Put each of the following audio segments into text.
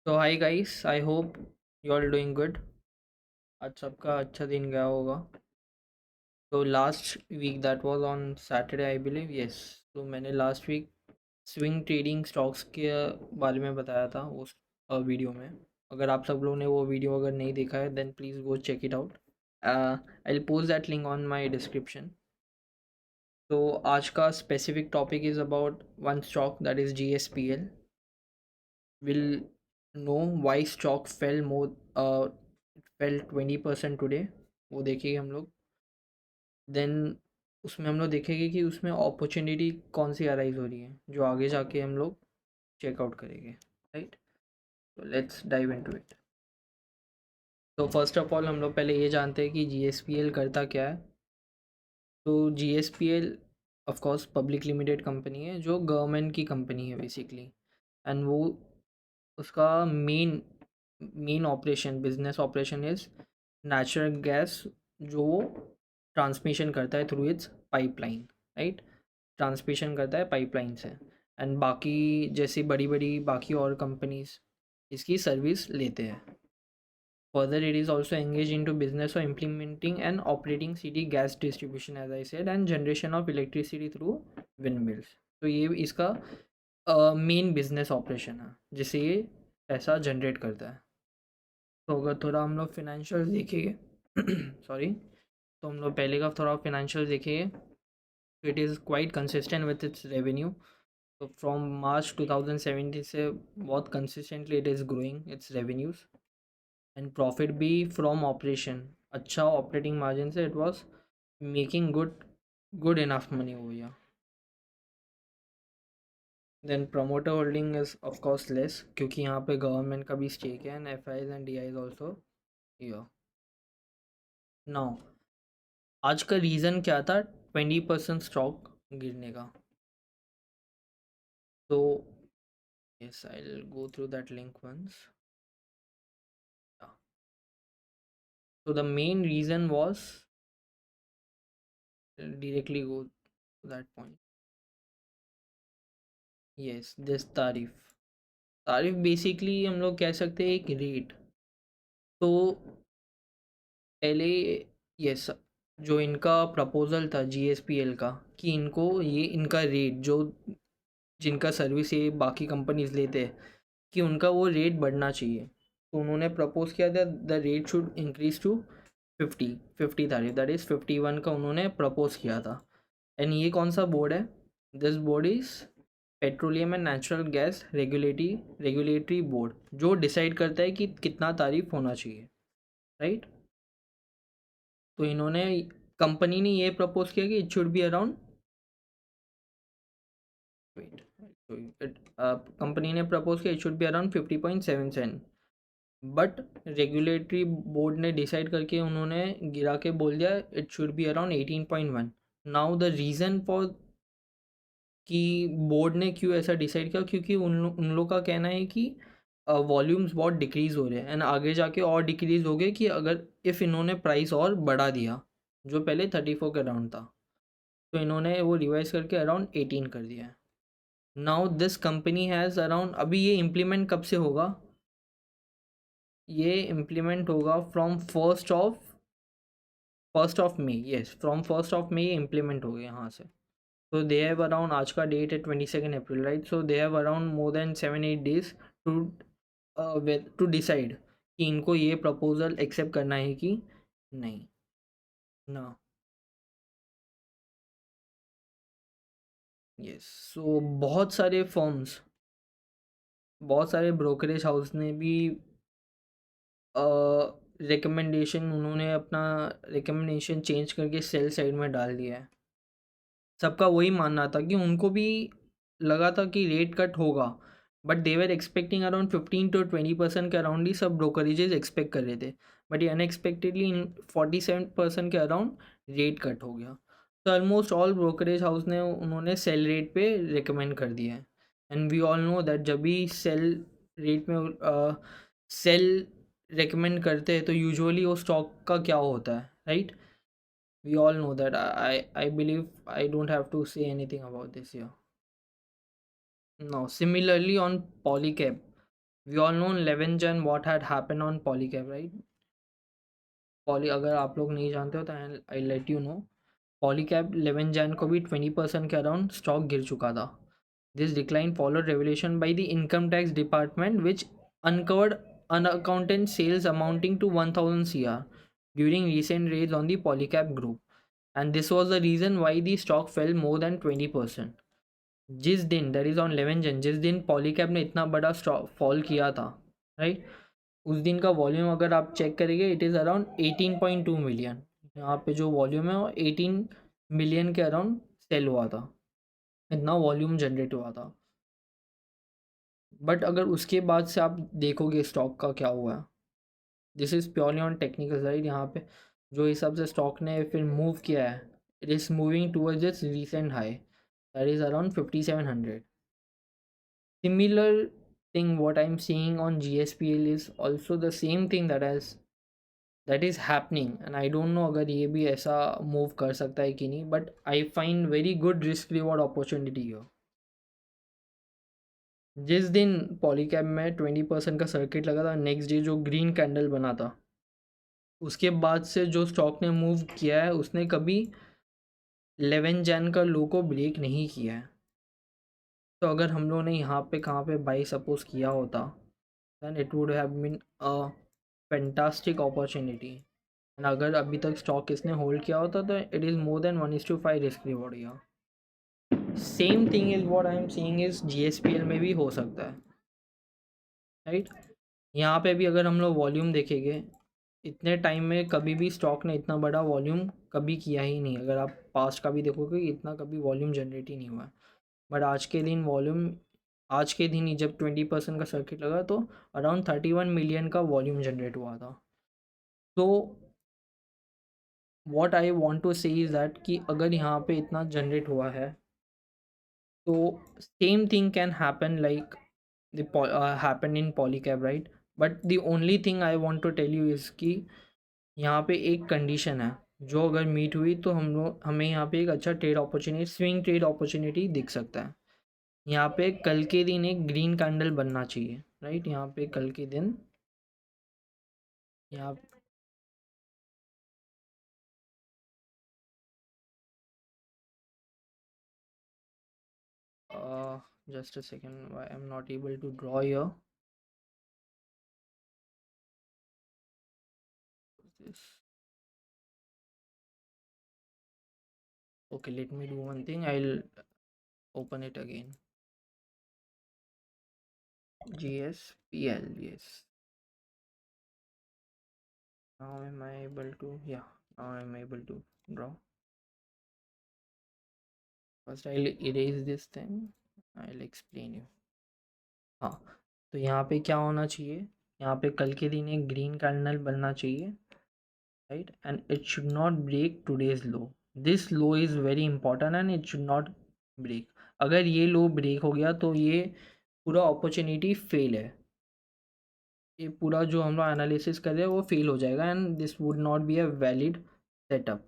तो hi guys, I hope you all doing good. आज सबका अच्छा दिन गया होगा। तो last week that was on Saturday I believe, yes. तो मैंने last week swing trading stocks के बारे में बताया था उस वीडियो में। अगर आप सब लोगों ने वो वीडियो अगर नहीं देखा है then please go check it out. I will post that link on my description. तो आज का specific topic is about one stock that is GSPL। Will know why stock fell more, fell 20% today, वो देखेंगे हम लोग। Then उसमें हम लोग देखेंगे कि उसमें अपॉर्चुनिटी कौन सी अराइज हो रही है जो आगे जाके हम लोग चेकआउट करेंगे, राइट। तो लेट्स डाइव इनटू इट। तो फर्स्ट ऑफ ऑल हम लोग पहले ये जानते हैं कि GSPL करता क्या है। तो GSPL of course public limited company है जो गवर्नमेंट की कंपनी है बेसिकली। एंड वो उसका main operation, business operation is natural gas, जो वो ट्रांसमिशन करता है through it's pipeline, right. Transmission करता है पाइपलाइन से। एंड बाकी जैसी बड़ी बड़ी बाकी और कंपनीज इसकी सर्विस लेते हैं। Further it is also engage in to business और implementing and operating city gas distribution as I said and generation of electricity through wind mills. तो ये इसका मेन बिजनेस ऑपरेशन है जिससे ये पैसा जनरेट करता है। तो अगर थोड़ा हम लोग फिनेंशियल देखेंगे सॉरी, तो हम लोग पहले का थोड़ा फिनेंशियल देखेंगे। It is quite consistent with its revenue. तो फ्रॉम मार्च 2017 से बहुत consistently it is growing its revenues. And profit भी फ्रॉम ऑपरेशन, अच्छा ऑपरेटिंग मार्जिन से it was making good good enough money हो गया। Then promoter holding is of course less क्योंकि यहाँ पे गवर्नमेंट का भी स्टेक है and FIs and DIs also here. Now आज का रीज़न क्या था 20% स्टॉक गिरने का? तो yes, I will go through that link once. So the main reason was, directly go to that point. Yes, this तारीफ। तारीफ बेसिकली हम लोग कह सकते हैं एक रेट। तो पहले, यस, जो इनका प्रपोजल था GSPL का कि इनको ये इनका रेट जो जिनका सर्विस ये बाकी कंपनीज लेते हैं कि उनका वो रेट बढ़ना चाहिए। तो उन्होंने प्रपोज किया था the rate should increase to 50 tariff, that is 51 का उन्होंने प्रपोज किया था। एंड ये कौन सा बोर्ड है? This board is petroleum and natural gas regulatory board, जो डिसाइड करता है कि कितना तारीफ होना चाहिए, राइट। तो इन्होंने, कंपनी ने ये प्रपोज किया कि it should be around, wait, company ने प्रपोज किया it should be around 50.77। But regulatory board ने डिसाइड करके उन्होंने गिरा के बोल दिया it should be around 18.1। Now the reason for कि बोर्ड ने क्यों ऐसा डिसाइड किया, क्योंकि उन लोग का कहना है कि वॉल्यूम्स बहुत डिक्रीज़ हो रहे हैं एंड आगे जाके और डिक्रीज़ हो गए कि अगर इफ़ इन्होंने प्राइस और बढ़ा दिया जो पहले 34 के अराउंड था, तो इन्होंने वो रिवाइज करके अराउंड 18 कर दिया है। Now this company has around, अभी ये इम्प्लीमेंट कब से होगा? ये इम्प्लीमेंट होगा from first of May, yes, from 1 May ये इम्प्लीमेंट हो गया यहाँ से। So they have around, आज का डेट है 22 April, right. So they have around more than 7-8 days to to decide कि इनको ये प्रपोजल एक्सेप्ट करना है कि नहीं ना। यस, सो बहुत सारे ब्रोकरेज हाउस ने भी रिकमेंडेशन, उन्होंने अपना रिकमेंडेशन चेंज करके सेल साइड में डाल दिया है। सबका वही मानना था कि उनको भी लगा था कि रेट कट होगा, but they were expecting around 15 to 20% के अराउंड ही सब ब्रोकरेजेस एक्सपेक्ट कर रहे थे। बट ये अनएक्सपेक्टेडली इन 47% के अराउंड रेट कट हो गया। तो ऑलमोस्ट ऑल ब्रोकरेज हाउस ने उन्होंने सेल रेट पे रिकमेंड कर दिया है। And we all know that जब भी सेल रेट में सेल रिकमेंड करते हैं तो यूजुअली वो स्टॉक का क्या होता है, right. We all know that. I believe I don't have to say anything about this here. Now, similarly on Polycab. We all know 11 Jan what had happened on Polycab, right? Poly अगर आप लोग नहीं जानते हो तो I let you know. Polycab 11 Jan को भी 20% के अराउंड स्टॉक गिर चुका था। This decline followed revaluation by the income tax department which uncovered unaccounted sales amounting to 1000 CR during recent raids on the Polycab group, and this was the reason why the stock fell more than 20%। जिस दिन that is on 11 जन जिस दिन पॉलीकैब ने इतना बड़ा stock fall किया था, राइट, उस दिन का वॉल्यूम अगर आप चेक करेंगे इट इज़ अराउंड 18.2 मिलियन। यहाँ पे जो वॉल्यूम है वो 18 मिलियन के अराउंड सेल हुआ था, इतना वॉल्यूम जनरेट हुआ था। बट अगर उसके बाद से आप देखोगे स्टॉक का क्या हुआ है, this is purely on technical side. यहाँ पे जो हिसाब से स्टॉक ने फिर मूव किया है, it is moving towards its recent high that is around 5700। Similar thing what I'm seeing on GSPL is also the same thing that is happening, and I don't know अगर ये भी ऐसा move कर सकता है कि नहीं, but I find very good risk reward opportunity हो। जिस दिन पॉलीकैब में 20% का सर्किट लगा था, नेक्स्ट डे जो ग्रीन कैंडल बना था, उसके बाद से जो स्टॉक ने मूव किया है उसने कभी 11 जैन का लो को ब्रेक नहीं किया है। तो अगर हम लोगों ने यहाँ पे कहाँ पे बाई सपोज किया होता, then it would have been a fantastic opportunity। And अगर अभी तक स्टॉक इसने होल्ड किया होता तो it is more than 1:5 risk reward. या same thing is what I am seeing is GSPL में भी हो सकता है, राइट। यहाँ पे भी अगर हम लोग वॉल्यूम देखेंगे, इतने टाइम में कभी भी स्टॉक ने इतना बड़ा वॉल्यूम कभी किया ही नहीं। अगर आप पास्ट का भी देखोगे इतना कभी वॉल्यूम जनरेट ही नहीं हुआ है। बट आज के दिन ही जब 20% का सर्किट लगा तो अराउंड 31 मिलियन का वॉल्यूम जनरेट हुआ था। तो what I want to say is that कि अगर यहाँ पे इतना जनरेट हुआ है तो same thing can happen like the happen in Polycab, right. But the only thing I want to tell you is कि यहाँ पे एक कंडीशन है जो अगर मीट हुई तो हमें यहाँ पे एक अच्छा trade opportunity, swing trade opportunity दिख सकता है। यहाँ पे कल के दिन एक ग्रीन कैंडल बनना चाहिए, राइट। यहाँ पे कल के दिन यहाँ just a second, I am not able to draw your this. Okay, let me do one thing. I'll open it again. GSPL, yes. Now am I able to? Yeah, now I'm able to draw. First, I'll erase this thing. I'll explain you. हाँ, तो यहाँ पे क्या होना चाहिए, यहाँ पे कल के दिन एक ग्रीन कैंडल बनना चाहिए, right. And it should not break today's low. This low is very important and it should not break. अगर ये लो ब्रेक हो गया तो ये पूरा अपॉर्चुनिटी फेल है। ये पूरा जो हम लोग एनालिसिस कर रहे हैं वो फेल हो जाएगा and this would not be a valid setup.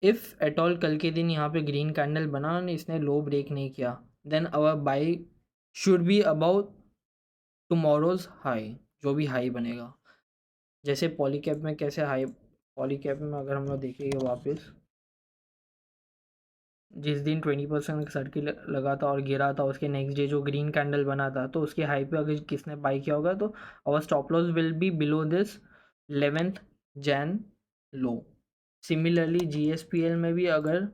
If at all कल के दिन यहाँ पे ग्रीन कैंडल बना और इसने लो ब्रेक नहीं किया, then our buy should be about tomorrow's high, जो भी हाई बनेगा। जैसे पॉलीकैप में कैसे हाई, पॉलीकैप में अगर हम लोग देखेंगे वापस, जिस दिन 20% सर्किल लगा था और गिरा था, उसके नेक्स्ट डे जो ग्रीन कैंडल बना था तो उसके हाई पे अगर किसने बाई किया होगा तो our stop loss will be below this 11th Jan low. Similarly GSPL में भी अगर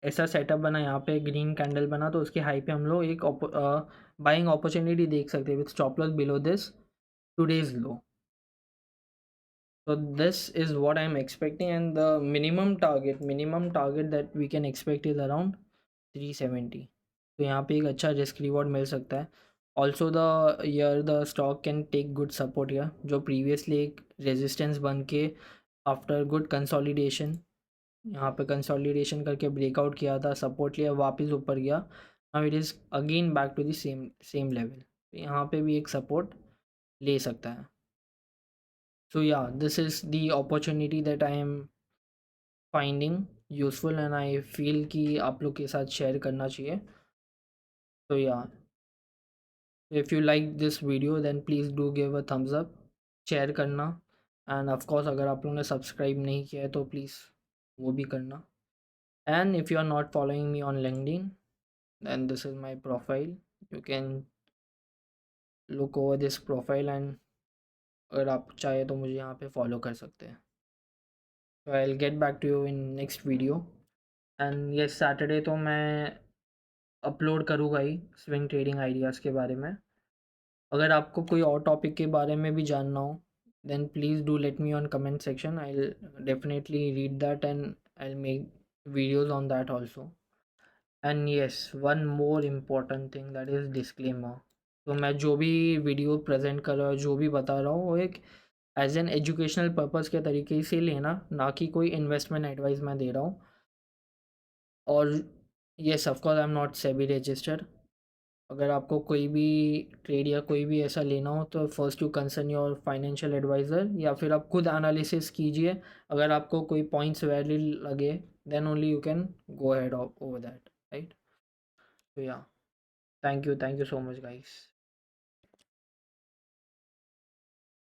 ऐसा सेटअप बना, यहाँ पे ग्रीन कैंडल बना तो उसके हाई पे हम लोग एक बाइंग अपॉर्चुनिटी देख सकते हैं with stop loss below this today's low. So this is what I'm expecting, and the minimum target that we can expect is around 370। तो यहाँ पे एक अच्छा रिस्क रिवॉर्ड मिल सकता है। Also the year the stock can take good support या जो प्रीवियसली एक रेजिस्टेंस बन के आफ्टर गुड कंसोलिडेशन, यहाँ पे कंसोलिडेशन करके ब्रेकआउट किया था, सपोर्ट लिया, वापस ऊपर गया, now it is again back to the same same level. यहाँ पे भी एक सपोर्ट ले सकता है। So yeah, this is the opportunity that I am finding useful and I feel कि आप लोग के साथ शेयर करना चाहिए। So yeah, if you like this video then please do give a thumbs up, share करना, and of course अगर आप लोगों ने सब्सक्राइब नहीं किया है तो प्लीज़ वो भी करना. And if you are not following me on LinkedIn, then this is my profile. You can look over this profile and अगर आप चाहे तो मुझे यहाँ पे फॉलो कर सकते हैं. So I'll get back to you in next video. And yes, Saturday तो मैं अपलोड करूँगा ही स्विंग ट्रेडिंग आइडियाज़ के बारे में. अगर आपको कोई और टॉपिक के बारे में भी जानना हो then please do let me on comment section. I'll definitely read that and I'll make videos on that also. And yes, one more important thing, that is disclaimer. तो मैं जो भी वीडियो प्रेजेंट कर रहा हूँ, जो भी बता रहा हूँ, वो एक एज एन एजुकेशनल पर्पज़ के तरीके से लेना, ना कि कोई इन्वेस्टमेंट एडवाइस मैं दे रहा हूँ. और yes of course I am not SEBI registered. अगर आपको कोई भी ट्रेड या कोई भी ऐसा लेना हो तो first you concern your financial adviser, या फिर आप खुद एनालिसिस कीजिए. अगर आपको कोई पॉइंट्स वैलिड लगे then only you can go ahead over that, right. तो yeah, thank you so much guys.